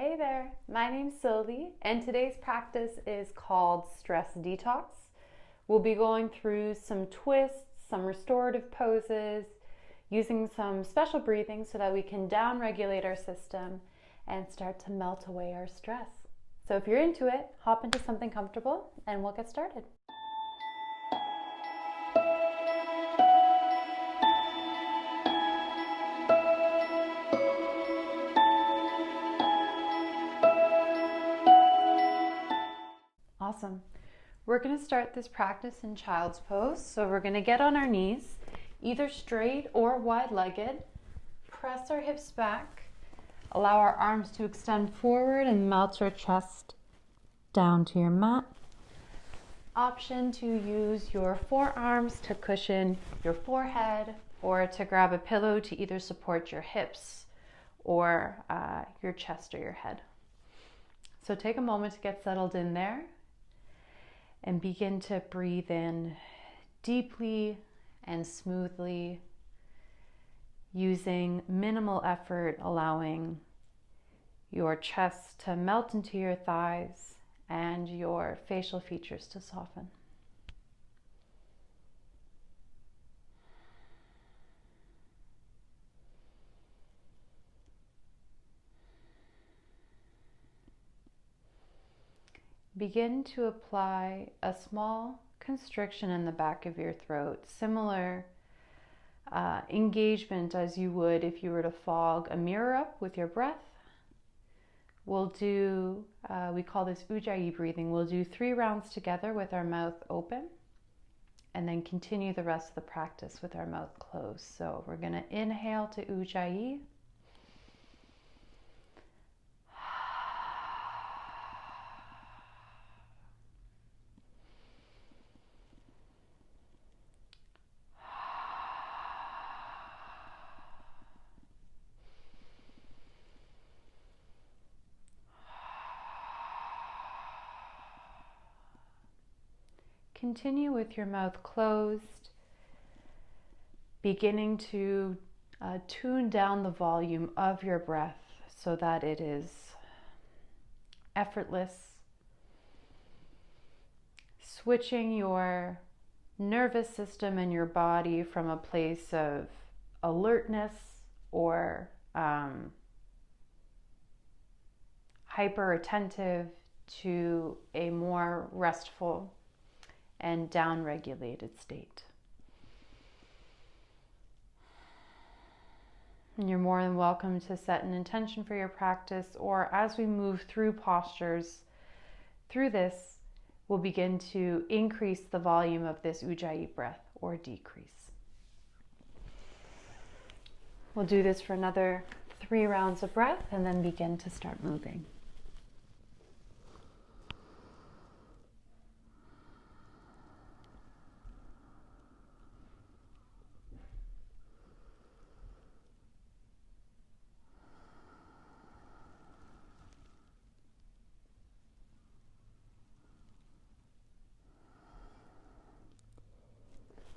Hey there, my name's Sylvie, and today's practice is called Stress Detox. We'll be going through some twists, some restorative poses, using some special breathing so that we can down-regulate our system and start to melt away our stress. So if you're into it, hop into something comfortable and we'll get started. Awesome. We're going to start this practice in child's pose. So we're going to get on our knees, either straight or wide-legged. Press our hips back. Allow our arms to extend forward and melt your chest down to your mat. Option to use your forearms to cushion your forehead or to grab a pillow to either support your hips or your chest or your head. So take a moment to get settled in there. And begin to breathe in deeply and smoothly, using minimal effort, allowing your chest to melt into your thighs and your facial features to soften. Begin to apply a small constriction in the back of your throat, similar engagement as you would if you were to fog a mirror up with your breath. We'll do, we call this Ujjayi breathing. We'll do 3 rounds together with our mouth open and then continue the rest of the practice with our mouth closed. So we're going to inhale to Ujjayi. Continue with your mouth closed, beginning to tune down the volume of your breath so that it is effortless. Switching your nervous system and your body from a place of alertness or hyper attentive to a more restful and down-regulated state. And you're more than welcome to set an intention for your practice, or as we move through postures through this, we'll begin to increase the volume of this Ujjayi breath or decrease. We'll do this for another 3 rounds of breath and then begin to start moving.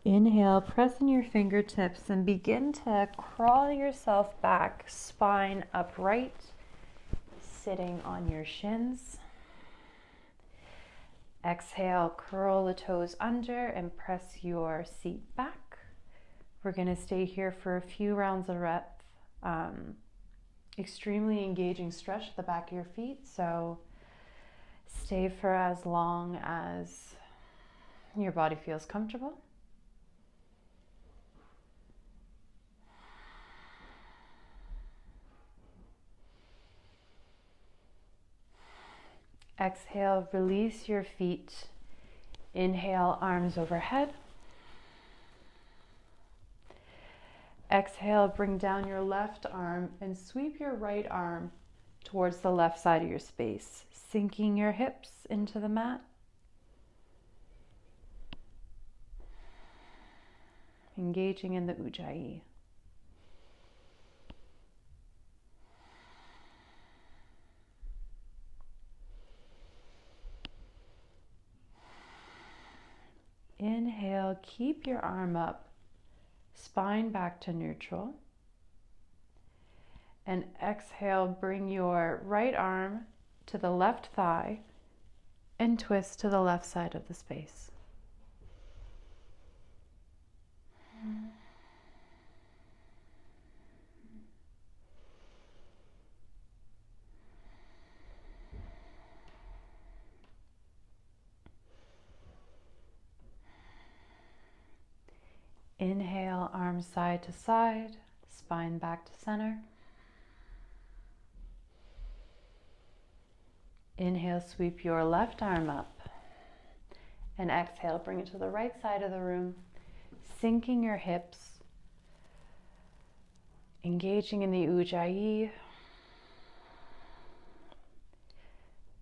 Inhale, press in your fingertips and begin to crawl yourself back, spine upright, sitting on your shins. Exhale, curl the toes under and press your seat back. We're going to stay here for a few rounds of breath. Extremely engaging stretch at the back of your feet, so stay for as long as your body feels comfortable. Exhale, release your feet. Inhale, arms overhead. Exhale, bring down your left arm and sweep your right arm towards the left side of your space, sinking your hips into the mat. Engaging in the Ujjayi. Inhale, keep your arm up, spine back to neutral. And exhale, bring your right arm to the left thigh and twist to the left side of the space. Inhale, arms side to side, spine back to center. Inhale, sweep your left arm up. And exhale, bring it to the right side of the room, sinking your hips, engaging in the Ujjayi,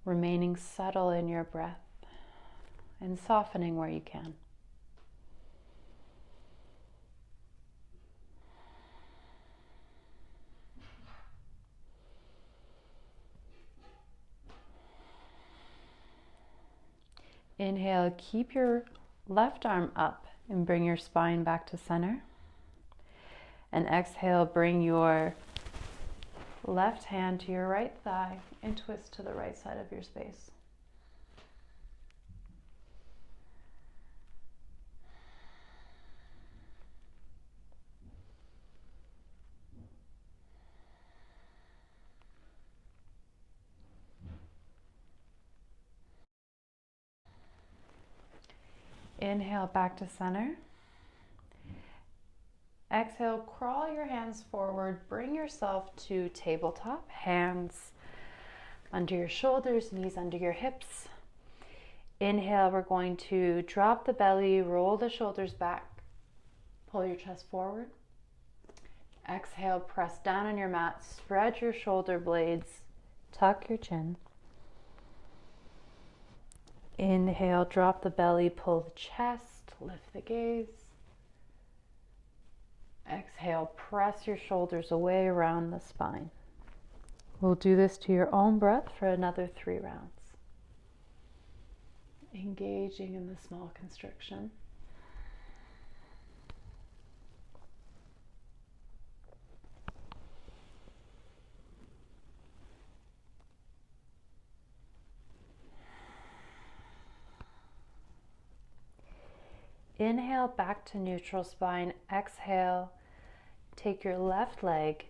remaining subtle in your breath and softening where you can. Inhale, keep your left arm up and bring your spine back to center. And exhale, bring your left hand to your right thigh and twist to the right side of your space. Inhale, back to center. Exhale, crawl your hands forward, bring yourself to tabletop, hands under your shoulders, knees under your hips. Inhale, we're going to drop the belly, roll the shoulders back, pull your chest forward. Exhale, press down on your mat, spread your shoulder blades, tuck your chin. Inhale, drop the belly, pull the chest, lift the gaze. Exhale, press your shoulders away around the spine. We'll do this to your own breath for another 3 rounds. Engaging in the small constriction. Inhale, back to neutral spine. Exhale, take your left leg,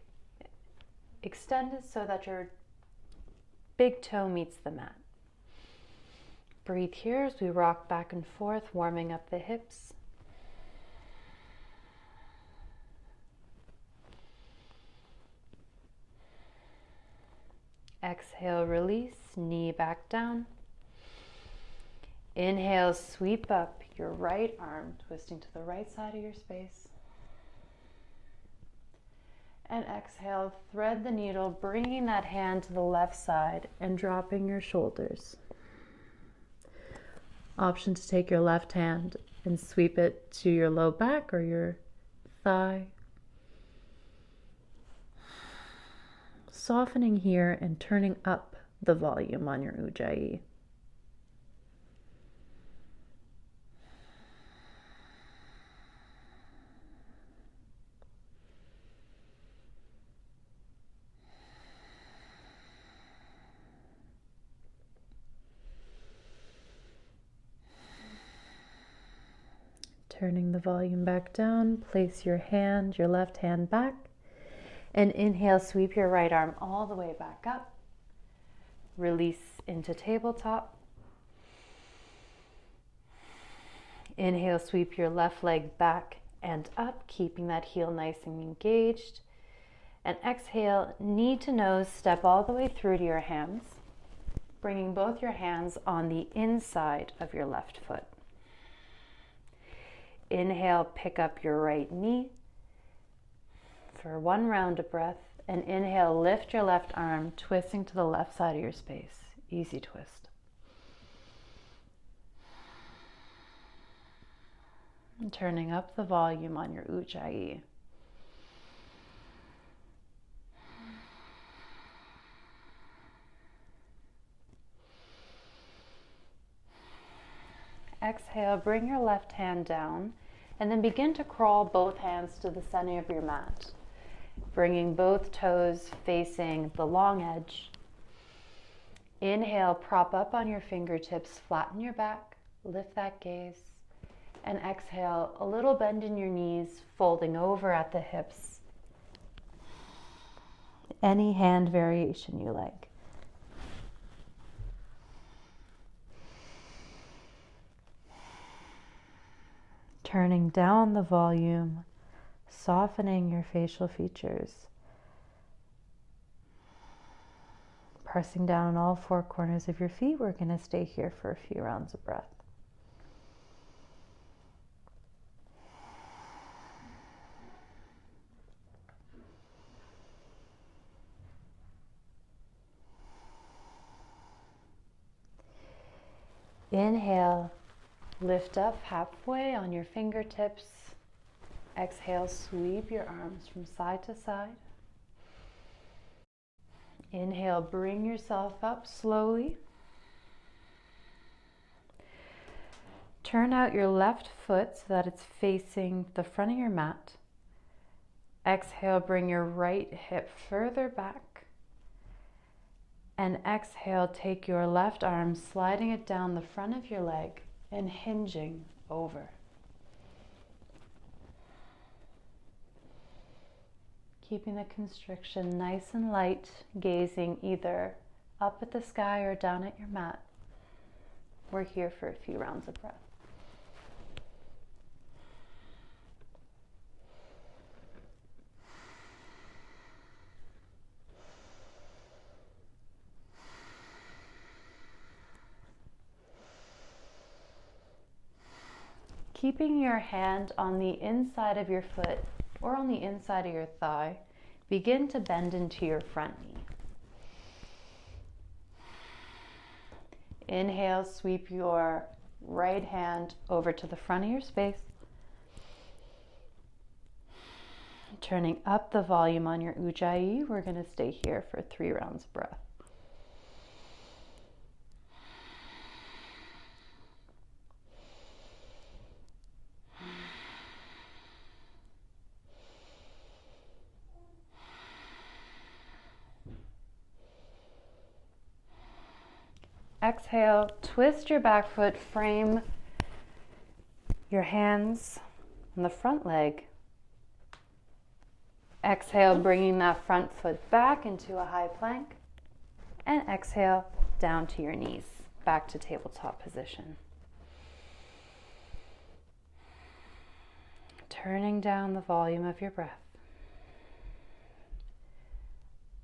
extend it so that your big toe meets the mat. Breathe here as we rock back and forth, warming up the hips. Exhale, release, knee back down. Inhale, sweep up your right arm, twisting to the right side of your space. And exhale, thread the needle, bringing that hand to the left side and dropping your shoulders. Option to take your left hand and sweep it to your low back or your thigh. Softening here and turning up the volume on your Ujjayi. Turning the volume back down, place your left hand back, and inhale, sweep your right arm all the way back up. Release into tabletop. Inhale, sweep your left leg back and up, keeping that heel nice and engaged. And exhale, knee to nose, step all the way through to your hands, bringing both your hands on the inside of your left foot. Inhale, pick up your right knee for 1 round of breath. And inhale, lift your left arm, twisting to the left side of your space. Easy twist. And turning up the volume on your Ujjayi. Exhale, bring your left hand down and then begin to crawl both hands to the center of your mat. bringing both toes facing the long edge. Inhale, prop up on your fingertips, flatten your back, lift that gaze. And exhale, a little bend in your knees, folding over at the hips. Any hand variation you like. Turning down the volume, softening your facial features. Pressing down on all four corners of your feet. We're going to stay here for a few rounds of breath. Inhale, lift up halfway on your fingertips. Exhale, sweep your arms from side to side. Inhale, bring yourself up slowly. Turn out your left foot so that it's facing the front of your mat. Exhale, bring your right hip further back. And exhale, take your left arm, sliding it down the front of your leg and hinging over. Keeping the constriction nice and light, gazing either up at the sky or down at your mat. We're here for a few rounds of breath. Keeping your hand on the inside of your foot or on the inside of your thigh, begin to bend into your front knee. Inhale, sweep your right hand over to the front of your space. Turning up the volume on your Ujjayi, we're going to stay here for 3 rounds of breath. Exhale, twist your back foot, frame your hands on the front leg. Exhale, bringing that front foot back into a high plank. And exhale, down to your knees, back to tabletop position. Turning down the volume of your breath,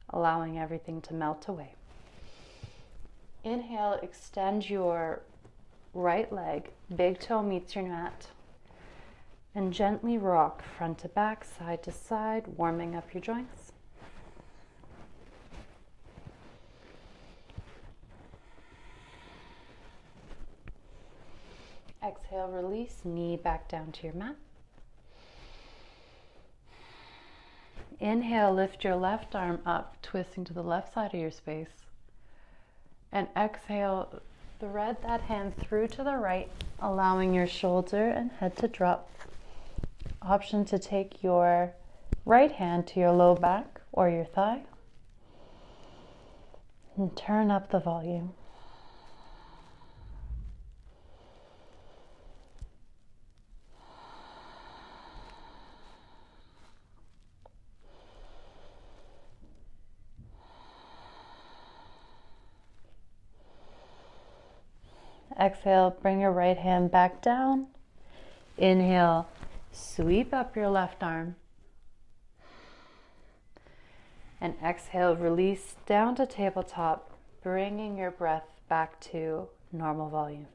allowing everything to melt away. Inhale, extend your right leg, big toe meets your mat, and gently rock front to back, side to side, warming up your joints. Exhale, release, knee back down to your mat. Inhale, lift your left arm up, twisting to the left side of your space. And exhale, thread that hand through to the right, allowing your shoulder and head to drop. Option to take your right hand to your low back or your thigh. And turn up the volume. Exhale, bring your right hand back down. Inhale, sweep up your left arm. And exhale, release down to tabletop, bringing your breath back to normal volume.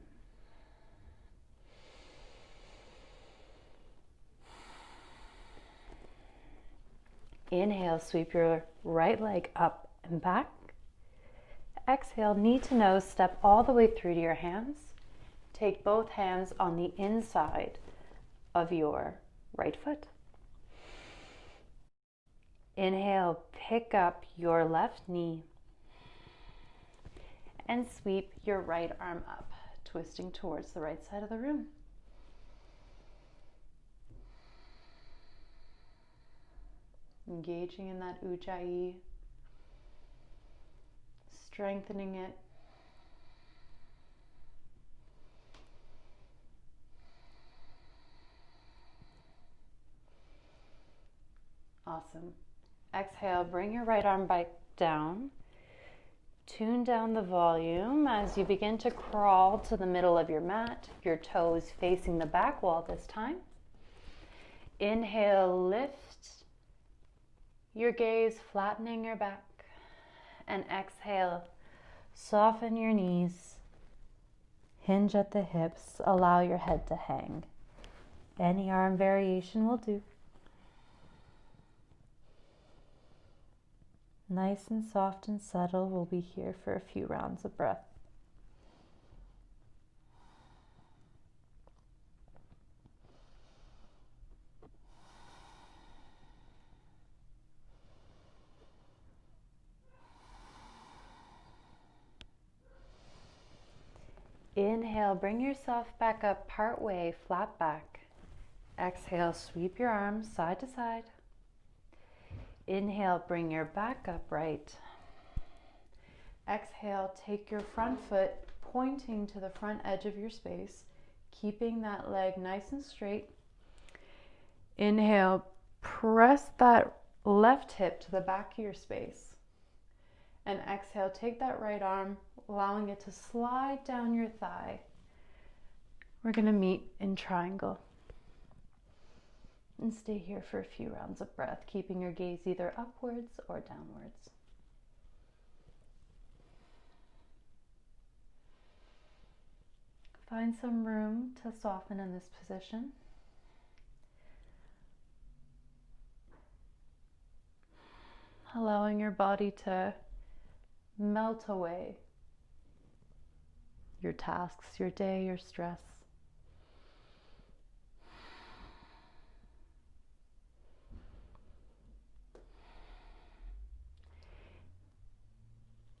Inhale, sweep your right leg up and back. Exhale, knee to nose, step all the way through to your hands. Take both hands on the inside of your right foot. Inhale, pick up your left knee and sweep your right arm up, twisting towards the right side of the room. engaging in that ujjayi, strengthening it. Awesome. Exhale, bring your right arm back down. Tune down the volume as you begin to crawl to the middle of your mat, your toes facing the back wall this time. Inhale, lift your gaze, flattening your back. And exhale, soften your knees, hinge at the hips, allow your head to hang. Any arm variation will do. Nice and soft and subtle, we'll be here for a few rounds of breath. Inhale, bring yourself back up part way, flat back. Exhale, sweep your arms side to side. Inhale, bring your back upright. Exhale, take your front foot pointing to the front edge of your space, keeping that leg nice and straight. Inhale, press that left hip to the back of your space. And exhale, take that right arm, allowing it to slide down your thigh. We're going to meet in triangle. And stay here for a few rounds of breath, keeping your gaze either upwards or downwards. Find some room to soften in this position. Allowing your body to melt away your tasks, your day, your stress.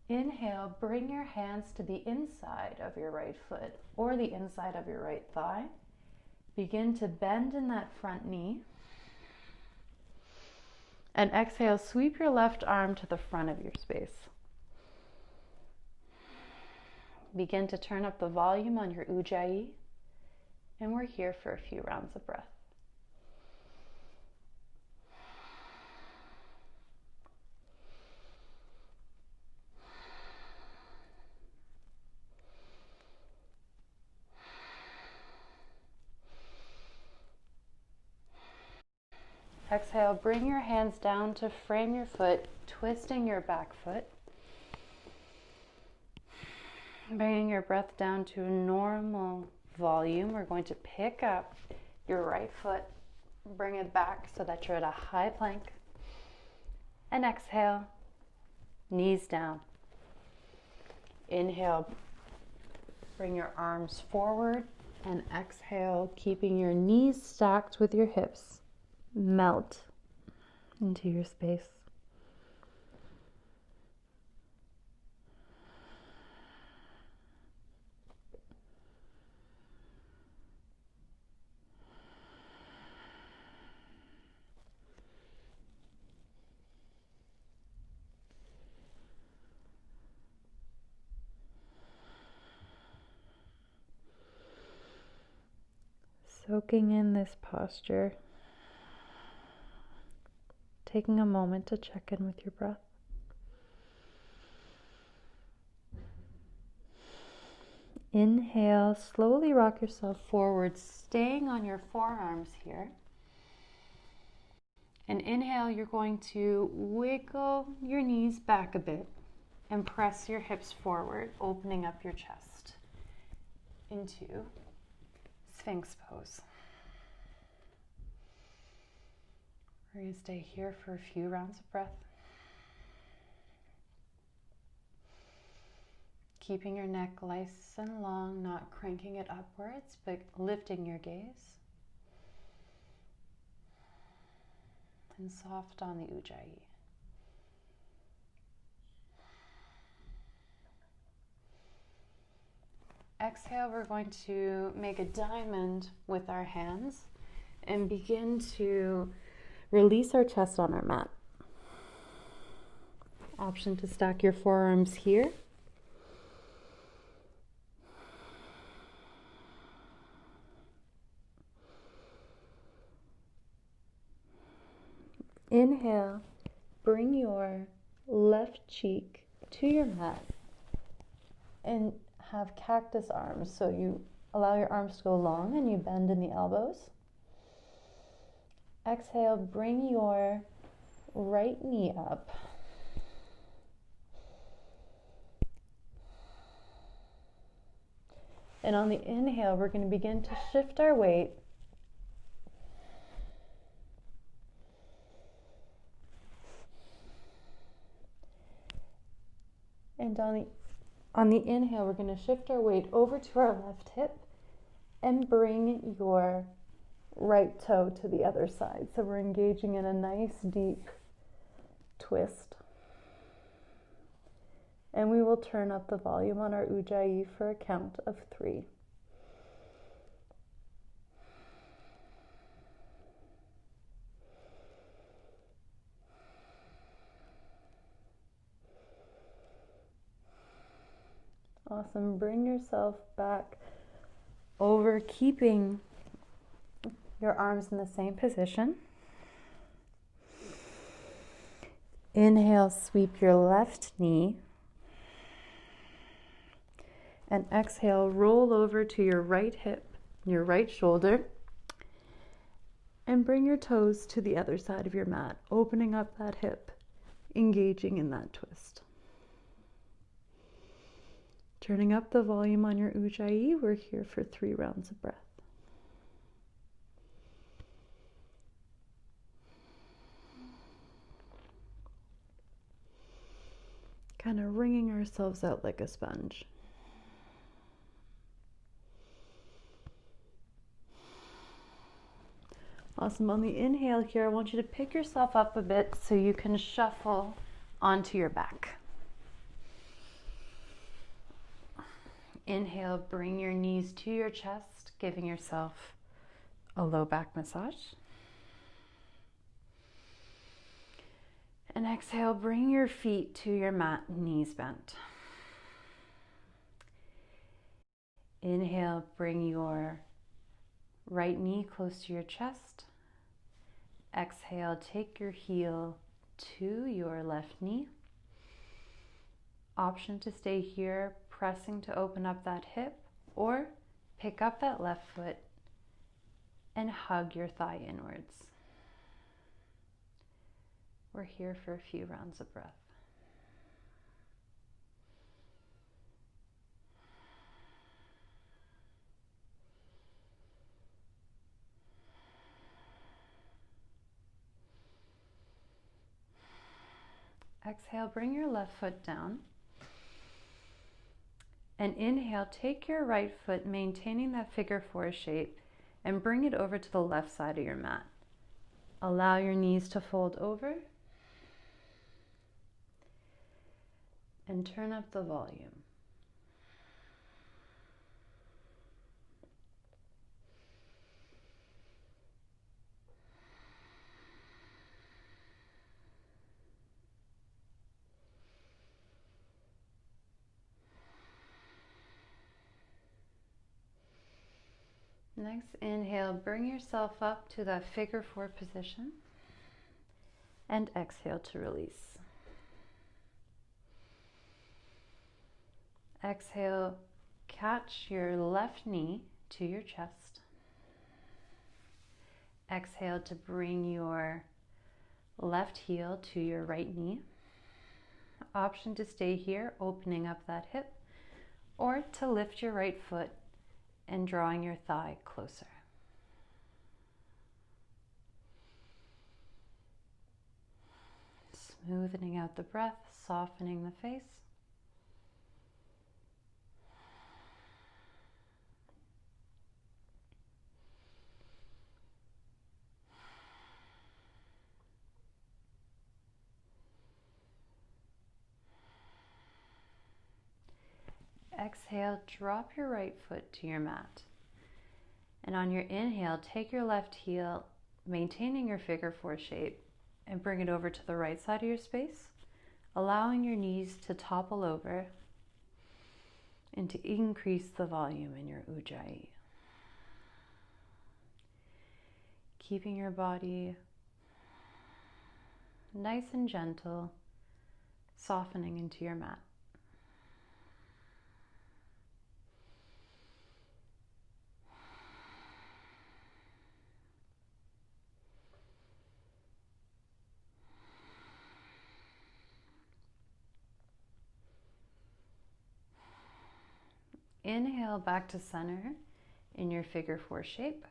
Inhale, bring your hands to the inside of your right foot or the inside of your right thigh. Begin to bend in that front knee. And exhale, sweep your left arm to the front of your space. Begin to turn up the volume on your ujjayi, and we're here for a few rounds of breath. Exhale, bring your hands down to frame your foot, twisting your back foot. Bringing your breath down to a normal volume. We're going to pick up your right foot, bring it back so that you're at a high plank. And exhale, knees down. Inhale, bring your arms forward, and exhale, keeping your knees stacked with your hips. Melt into your space. Soaking in this posture. Taking a moment to check in with your breath. Inhale, slowly rock yourself forward, staying on your forearms here. And inhale, you're going to wiggle your knees back a bit and press your hips forward, opening up your chest into Sphinx pose. We're going to stay here for a few rounds of breath. Keeping your neck nice and long, not cranking it upwards, but lifting your gaze. And soft on the ujjayi. Exhale, we're going to make a diamond with our hands and begin to release our chest on our mat. Option to stack your forearms here. Inhale, bring your left cheek to your mat and have cactus arms. So you allow your arms to go long and you bend in the elbows. Exhale, bring your right knee up. And on the inhale, we're going to begin to shift our weight and on the inhale, we're going to shift our weight over to our left hip and bring your right toe to the other side. So we're engaging in a nice deep twist. And we will turn up the volume on our Ujjayi for a count of 3. Awesome. Bring yourself back over, keeping your arms in the same position. Inhale, sweep your left knee. And exhale, roll over to your right hip, your right shoulder. And bring your toes to the other side of your mat, opening up that hip, engaging in that twist. Turning up the volume on your Ujjayi, we're here for 3 rounds of breath. Kind of wringing ourselves out like a sponge. Awesome. On the inhale here, I want you to pick yourself up a bit so you can shuffle onto your back. Inhale, bring your knees to your chest, giving yourself a low back massage. And exhale, bring your feet to your mat, knees bent. Inhale, bring your right knee close to your chest. Exhale, take your heel to your left knee. Option to stay here, pressing to open up that hip, or pick up that left foot and hug your thigh inwards. We're here for a few rounds of breath. Exhale, bring your left foot down. And inhale, take your right foot, maintaining that figure 4 shape, and bring it over to the left side of your mat. Allow your knees to fold over. And turn up the volume. Next, inhale, bring yourself up to that figure 4 position. And exhale to release. Exhale, catch your left knee to your chest. Exhale to bring your left heel to your right knee. Option to stay here, opening up that hip, or to lift your right foot and drawing your thigh closer. Smoothing out the breath, softening the face. Exhale, drop your right foot to your mat. And on your inhale, take your left heel, maintaining your figure 4 shape, and bring it over to the right side of your space. allowing your knees to topple over and to increase the volume in your ujjayi. Keeping your body nice and gentle, softening into your mat. Inhale back to center in your figure four shape.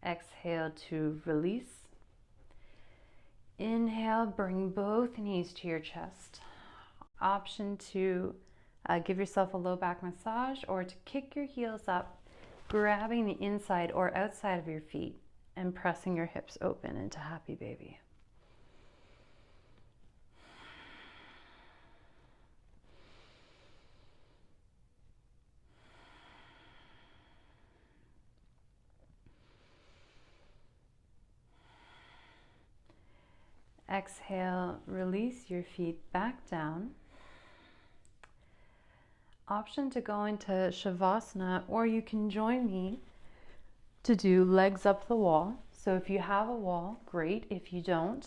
Exhale to release. Inhale, bring both knees to your chest. Option to give yourself a low back massage, or to kick your heels up, grabbing the inside or outside of your feet and pressing your hips open into happy baby. Exhale, release your feet back down. Option to go into Shavasana, or you can join me to do legs up the wall. So if you have a wall, great. If you don't,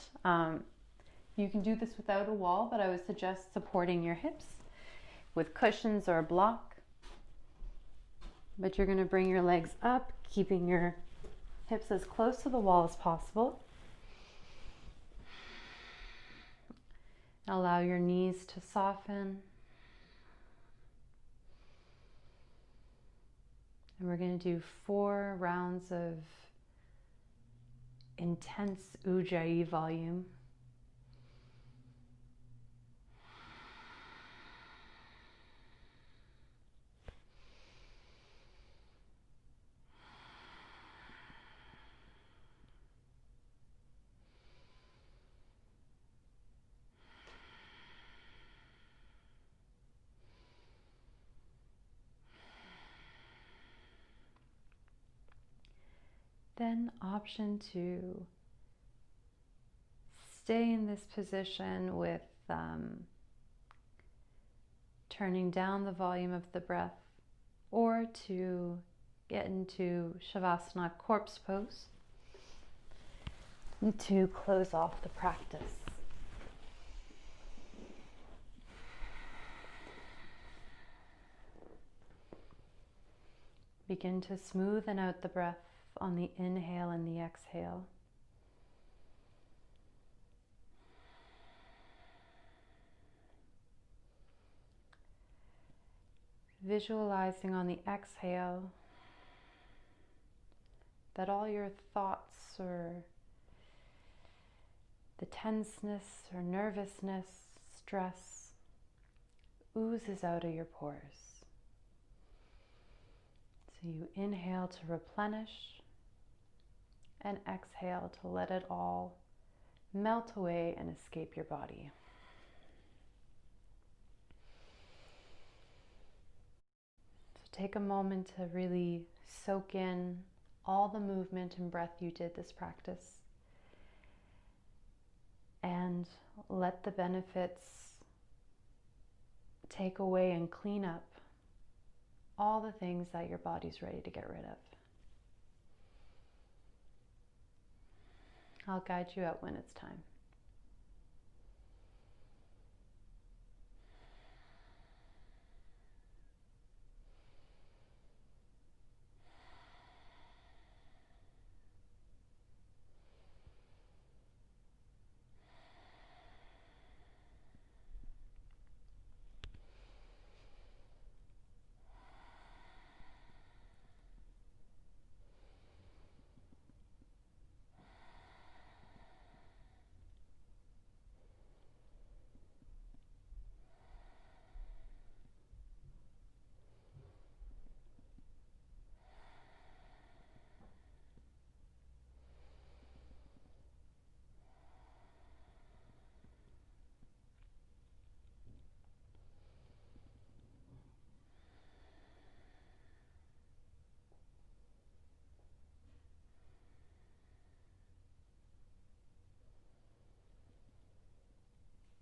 you can do this without a wall, but I would suggest supporting your hips with cushions or a block. But you're going to bring your legs up, keeping your hips as close to the wall as possible. Allow your knees to soften. And we're going to do 4 rounds of intense ujjayi volume. Then option to stay in this position with turning down the volume of the breath, or to get into Shavasana, corpse pose, to close off the practice. Begin to smoothen out the breath on the inhale and the exhale. Visualizing on the exhale that all your thoughts or the tenseness or nervousness, stress oozes out of your pores. So you inhale to replenish and exhale to let it all melt away and escape your body. So take a moment to really soak in all the movement and breath you did this practice, and let the benefits take away and clean up all the things that your body's ready to get rid of. I'll guide you out when it's time.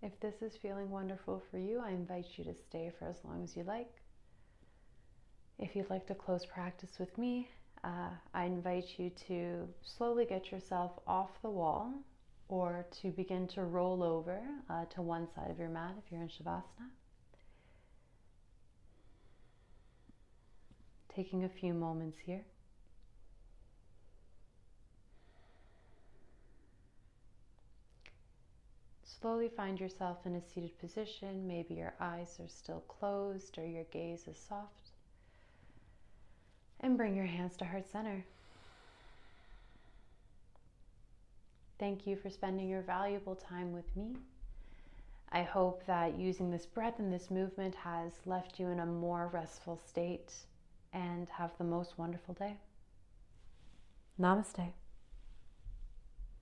If this is feeling wonderful for you, I invite you to stay for as long as you like. If you'd like to close practice with me, I invite you to slowly get yourself off the wall or to begin to roll over to one side of your mat if you're in Shavasana. Taking a few moments here. Slowly find yourself in a seated position. Maybe your eyes are still closed or your gaze is soft. And bring your hands to heart center. Thank you for spending your valuable time with me. I hope that using this breath and this movement has left you in a more restful state, and have the most wonderful day. Namaste.